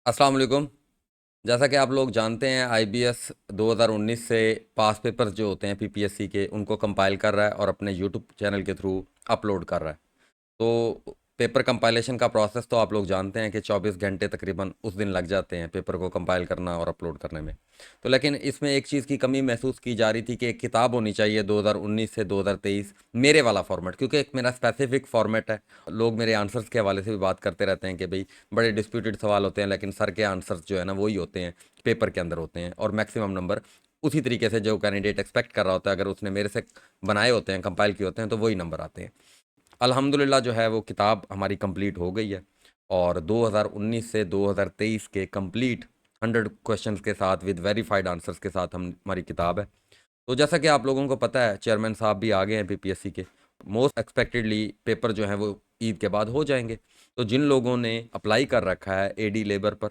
अस्सलाम वालेकुम। जैसा कि आप लोग जानते हैं, आईबीएस 2019 से पास पेपर्स जो होते हैं पीपीएससी के, उनको कंपाइल कर रहा है और अपने यूट्यूब चैनल के थ्रू अपलोड कर रहा है। तो पेपर कंपाइलेशन का प्रोसेस तो आप लोग जानते हैं कि 24 घंटे तकरीबन उस दिन लग जाते हैं पेपर को कंपाइल करना और अपलोड करने में। तो लेकिन इसमें एक चीज़ की कमी महसूस की जा रही थी कि एक किताब होनी चाहिए 2019 से 2023 मेरे वाला फॉर्मेट, क्योंकि एक मेरा स्पेसिफिक फॉर्मेट है। लोग मेरे आंसर्स के हवाले से भी बात करते रहते हैं कि भाई बड़े डिस्प्यूटेड सवाल होते हैं, लेकिन सर के आंसर्स जो है ना वही होते हैं, पेपर के अंदर होते हैं, और मैक्सिमम नंबर उसी तरीके से जो कैंडिडेट एक्सपेक्ट कर रहा होता है, अगर उसने मेरे से बनाए होते हैं, कंपाइल किए होते हैं, तो वही नंबर आते हैं। अल्हम्दुलिल्लाह जो है वो किताब हमारी कंप्लीट हो गई है, और 2019 से 2023 के कंप्लीट 100 क्वेश्चंस के साथ विद वेरीफाइड आंसर्स के साथ हमारी किताब है। तो जैसा कि आप लोगों को पता है, चेयरमैन साहब भी आ गए हैं पीपीएससी के। मोस्ट एक्सपेक्टेडली पेपर जो है वो ईद के बाद हो जाएंगे। तो जिन लोगों ने अप्लाई कर रखा है एडी लेबर पर,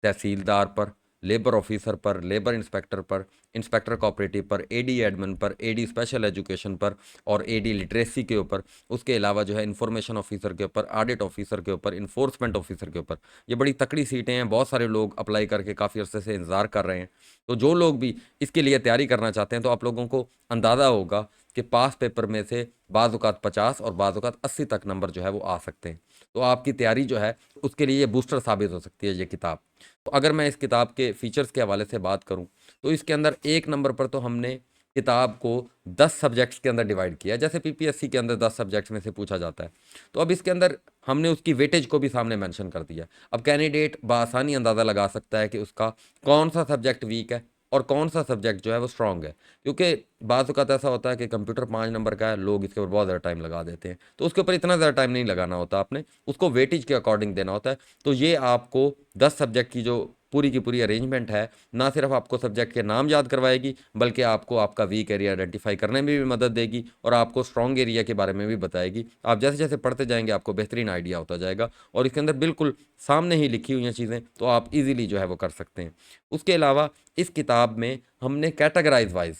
तहसीलदार पर, लेबर ऑफिसर पर, लेबर इंस्पेक्टर पर, इंस्पेक्टर कोऑपरेटिव पर, एडी एडमिन पर, एडी स्पेशल एजुकेशन पर, और एडी लिटरेसी के ऊपर, उसके अलावा जो है इंफॉर्मेशन ऑफिसर के ऊपर, ऑडिट ऑफिसर के ऊपर, इन्फोर्समेंट ऑफिसर के ऊपर, ये बड़ी तकड़ी सीटें हैं। बहुत सारे लोग अप्लाई करके काफ़ी अरसे से इंतज़ार कर रहे हैं। तो जो लोग भी इसके लिए तैयारी करना चाहते हैं, तो आप लोगों को अंदाज़ा होगा कि पास पेपर में से बाज़-औक़ात 50 और बाज़-औक़ात 80 तक नंबर जो है वो आ सकते हैं। तो आपकी तैयारी जो है उसके लिए ये बूस्टर साबित हो सकती है ये किताब। तो अगर मैं इस किताब के फीचर्स के हवाले से बात करूं, तो इसके अंदर एक नंबर पर तो हमने किताब को 10 सब्जेक्ट्स के अंदर डिवाइड किया, जैसे पीपीएससी के अंदर 10 सब्जेक्ट्स में से पूछा जाता है। तो अब इसके अंदर हमने उसकी वेटेज को भी सामने मेंशन कर दिया। अब कैंडिडेट बआसानी अंदाज़ा लगा सकता है कि उसका कौन सा सब्जेक्ट वीक है और कौन सा सब्जेक्ट जो है वो स्ट्रांग है। क्योंकि बाज़ औक़ात ऐसा होता है कि कंप्यूटर 5 नंबर का है, लोग इसके ऊपर बहुत ज़्यादा टाइम लगा देते हैं। तो उसके ऊपर इतना ज़्यादा टाइम नहीं लगाना होता आपने, उसको वेटेज के अकॉर्डिंग देना होता है। तो ये आपको 10 सब्जेक्ट की जो पूरी की पूरी अरेंजमेंट है, ना सिर्फ आपको सब्जेक्ट के नाम याद करवाएगी, बल्कि आपको आपका वीक एरिया आइडेंटिफाई करने में भी मदद देगी, और आपको स्ट्रॉन्ग एरिया के बारे में भी बताएगी। आप जैसे जैसे पढ़ते जाएंगे आपको बेहतरीन आइडिया होता जाएगा, और इसके अंदर बिल्कुल सामने ही लिखी हुई हैं चीज़ें, तो आप इजीली जो है वो कर सकते हैं। उसके अलावा इस किताब में हमने कैटेगराइज वाइज,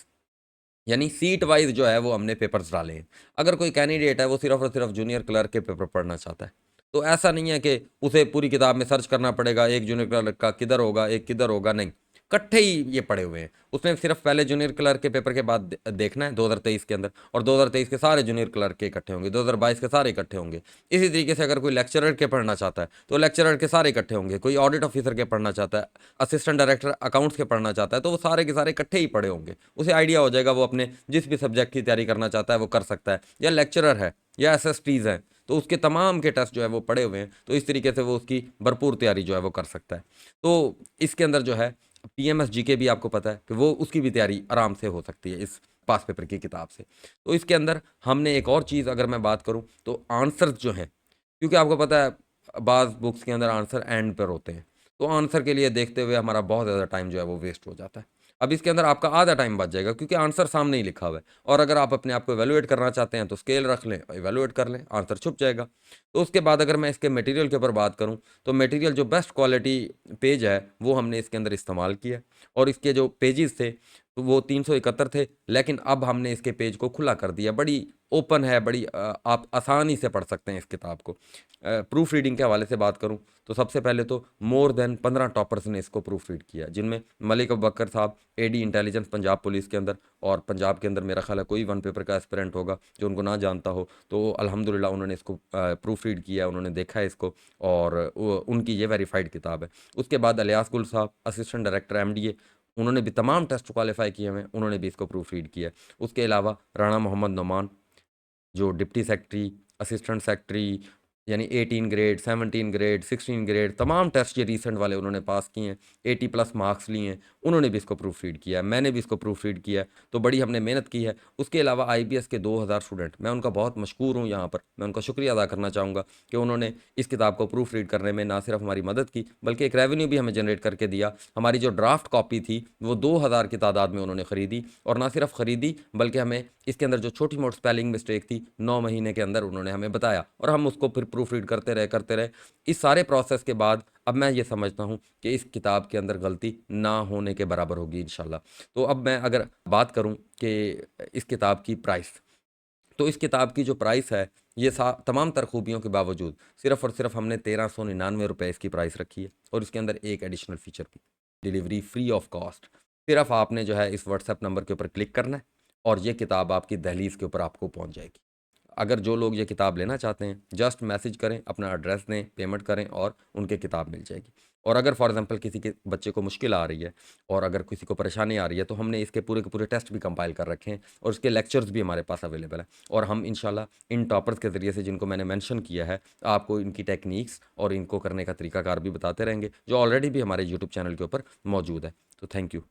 यानी सीट वाइज जो है वो हमने पेपर्स डाले हैं। अगर कोई कैंडिडेट है वो सिर्फ और सिर्फ जूनियर क्लर्क के पेपर पढ़ना चाहता है, तो ऐसा नहीं है कि उसे पूरी किताब में सर्च करना पड़ेगा एक जूनियर क्लर्क का किधर होगा, एक किधर होगा, नहीं, इकट्ठे ही ये पड़े हुए हैं। उसने सिर्फ पहले जूनियर क्लर्क के पेपर के बाद देखना है 2023 के अंदर, और 2023 के सारे जूनियर क्लर्क के इकट्ठे होंगे, 2022 के सारे इकट्ठे होंगे। इसी तरीके से अगर कोई लेक्चरर के पढ़ना चाहता है तो लेक्चरर के सारे इकट्ठे होंगे। कोई ऑडिट ऑफिसर के पढ़ना चाहता है, असिस्टेंट डायरेक्टर अकाउंट्स के पढ़ना चाहता है, तो वो सारे के सारे इकट्ठे ही पढ़े होंगे। उसे आइडिया हो जाएगा, वो अपने जिस भी सब्जेक्ट की तैयारी करना चाहता है वो कर सकता है। या लेक्चरर है या एसएसटीज हैं, तो उसके तमाम के टेस्ट जो है वो पड़े हुए हैं, तो इस तरीके से वो उसकी भरपूर तैयारी जो है वो कर सकता है। तो इसके अंदर जो है पीएमएस जीके भी आपको पता है कि वो उसकी भी तैयारी आराम से हो सकती है इस पास पेपर की किताब से। तो इसके अंदर हमने एक और चीज़ अगर मैं बात करूं, तो आंसर्स जो हैं, क्योंकि आपको पता है बाज़ बुक्स के अंदर आंसर एंड पर होते हैं, तो आंसर के लिए देखते हुए हमारा बहुत ज़्यादा टाइम जो है वो वेस्ट हो जाता है। अब इसके अंदर आपका आधा टाइम बच जाएगा, क्योंकि आंसर सामने ही लिखा हुआ है, और अगर आप अपने आप को एवेलुएट करना चाहते हैं तो स्केल रख लें, एवेलुएट कर लें, आंसर छुप जाएगा। तो उसके बाद अगर मैं इसके मटेरियल के ऊपर बात करूं, तो मटेरियल जो बेस्ट क्वालिटी पेज है वो हमने इसके अंदर इस्तेमाल किया, और इसके जो पेजेस थे तो वो 371 थे, लेकिन अब हमने इसके पेज को खुला कर दिया। बड़ी ओपन है, बड़ी आप आसानी से पढ़ सकते हैं इस किताब को। प्रूफ रीडिंग के हवाले से बात करूं, तो सबसे पहले तो मोर देन 15 टॉपर्स ने इसको प्रूफ रीड किया, जिनमें मलिक अबू बकर साहब, एडी इंटेलिजेंस पंजाब पुलिस के अंदर, और पंजाब के अंदर मेरा ख्याल है कोई वन पेपर का एस्पिरेंट होगा जो उनको ना जानता हो, तो अल्हम्दुलिल्लाह उन्होंने इसको प्रूफ रीड किया, उन्होंने देखा है इसको, और उनकी ये वेरीफाइड किताब है। उसके बाद अलियास गुल साहब, असिस्टेंट डायरेक्टर एमडीए, उन्होंने भी तमाम टेस्ट क्वालिफाई किए हुए हैं, उन्होंने भी इसको प्रूफ रीड किया है। उसके अलावा राणा मोहम्मद नोमान, जो डिप्टी सेक्रेटरी, असिस्टेंट सेक्रेटरी, यानी 18 ग्रेड, 17 ग्रेड, 16 ग्रेड, तमाम टेस्ट ये रिसेंट वाले उन्होंने पास किए हैं, 80 प्लस मार्क्स लिए हैं, उन्होंने भी इसको प्रूफ रीड किया है, मैंने भी इसको प्रूफ रीड किया है। तो बड़ी हमने मेहनत की है। उसके अलावा आईबीएस के 2000 स्टूडेंट, मैं उनका बहुत मशकूर हूँ, यहाँ पर मैं उनका शुक्रिया अदा करना चाहूँगा कि उन्होंने इस किताब को प्रूफ रीड करने में ना सिर्फ हमारी मदद की, बल्कि एक रेवेन्यू भी हमें जनरेट करके दिया। हमारी जो ड्राफ्ट कॉपी थी वो 2000 की तादाद में उन्होंने ख़रीदी, और ना सिर्फ ख़रीदी बल्कि हमें इसके अंदर जो छोटी मोटी स्पेलिंग मिस्टेक थी 9 महीने के अंदर उन्होंने हमें बताया, और हम उसको फिर प्रूफ रीड करते रहे। इस सारे प्रोसेस के बाद अब मैं ये समझता हूँ कि इस किताब के अंदर गलती ना होने के बराबर होगी इंशाल्लाह। तो अब मैं अगर बात करूँ कि इस किताब की प्राइस, तो इस किताब की जो प्राइस है ये तमाम तर खूबियों के बावजूद सिर्फ़ और सिर्फ़ हमने 1399 रुपए इसकी प्राइस रखी है, और इसके अंदर एक एडिशनल फ़ीचर भी, डिलीवरी फ्री ऑफ कॉस्ट। सिर्फ़ आपने जो है इस व्हाट्सएप नंबर के ऊपर क्लिक करना है और ये किताब आपकी दहलीज़ के ऊपर आपको पहुँच जाएगी। अगर जो लोग ये किताब लेना चाहते हैं, जस्ट मैसेज करें, अपना एड्रेस दें, पेमेंट करें और उनके किताब मिल जाएगी। और अगर फॉर एग्ज़ाम्पल किसी के बच्चे को मुश्किल आ रही है और अगर किसी को परेशानी आ रही है, तो हमने इसके पूरे के पूरे टेस्ट भी कंपाइल कर रखे हैं और उसके लेक्चर्स भी हमारे पास अवेलेबल हैं। और हम इंशाल्लाह इन टॉपर्स के ज़रिए से, जिनको मैंने मेंशन किया है, आपको इनकी टेक्निक्स और इनको करने का तरीकाकार भी बताते रहेंगे, जो ऑलरेडी भी हमारे यूट्यूब चैनल के ऊपर मौजूद है। तो थैंक यू।